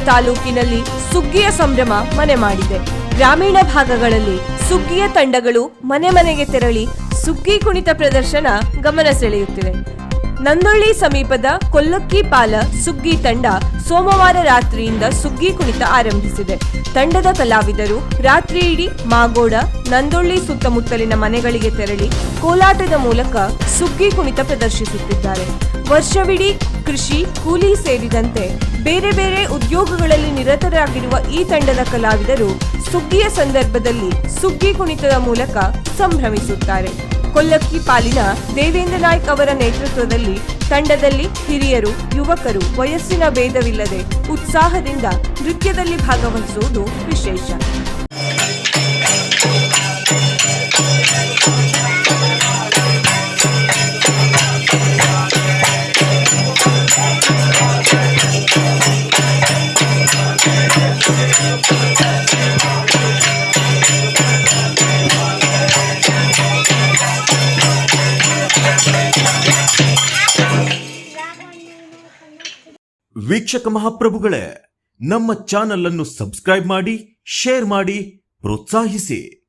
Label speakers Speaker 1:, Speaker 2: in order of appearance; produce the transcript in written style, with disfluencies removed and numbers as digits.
Speaker 1: ತಾಲೂಕಿನಲ್ಲಿ ಸುಗ್ಗಿಯ ಸಂಭ್ರಮ ಮನೆ ಮಾಡಿದೆ. ಗ್ರಾಮೀಣ ಭಾಗಗಳಲ್ಲಿ ಸುಗ್ಗಿಯ ತಂಡಗಳು ಮನೆ ಮನೆಗೆ ತೆರಳಿ ಸುಗ್ಗಿ ಕುಣಿತ ಪ್ರದರ್ಶನ ಗಮನ ಸೆಳೆಯುತ್ತಿದೆ. ನಂದೊಳ್ಳಿ ಸಮೀಪದ ಕೊಲ್ಲಕ್ಕಿಪಾಲ ಸುಗ್ಗಿ ತಂಡ ಸೋಮವಾರ ರಾತ್ರಿಯಿಂದ ಸುಗ್ಗಿ ಕುಣಿತ ಆರಂಭಿಸಿದೆ. ತಂಡದ ಕಲಾವಿದರು ರಾತ್ರಿ ಇಡೀ ಮಾಗೋಡ, ನಂದೊಳ್ಳಿ ಸುತ್ತಮುತ್ತಲಿನ ಮನೆಗಳಿಗೆ ತೆರಳಿ ಕೋಲಾಟದ ಮೂಲಕ ಸುಗ್ಗಿ ಕುಣಿತ ಪ್ರದರ್ಶಿಸುತ್ತಿದ್ದಾರೆ. ವರ್ಷವಿಡೀ ಕೃಷಿ, ಕೂಲಿ ಸೇರಿದಂತೆ ಬೇರೆ ಬೇರೆ ಉದ್ಯೋಗಗಳಲ್ಲಿ ನಿರತರಾಗಿರುವ ಈ ತಂಡದ ಕಲಾವಿದರು ಸುಗ್ಗಿಯ ಸಂದರ್ಭದಲ್ಲಿ ಸುಗ್ಗಿ ಕುಣಿತದ ಮೂಲಕ ಸಂಭ್ರಮಿಸುತ್ತಾರೆ. ಕೊಲ್ಲಕ್ಕಿಪಾಲಿನ ದೇವೇಂದ್ರ ನಾಯ್ಕ್ ಅವರ ನೇತೃತ್ವದಲ್ಲಿ ತಂಡದಲ್ಲಿ ಹಿರಿಯರು, ಯುವಕರು ವಯಸ್ಸಿನ ಭೇದವಿಲ್ಲದೆ ಉತ್ಸಾಹದಿಂದ ನೃತ್ಯದಲ್ಲಿ ಭಾಗವಹಿಸುವುದು ವಿಶೇಷ.
Speaker 2: ವೀಕ್ಷಕ ಮಹಾಪ್ರಭುಗಳೇ, ನಮ್ಮ ಚಾನಲ್ ಅನ್ನು ಸಬ್ಸ್ಕ್ರೈಬ್ ಮಾಡಿ, ಶೇರ್ ಮಾಡಿ, ಪ್ರೋತ್ಸಾಹಿಸಿ.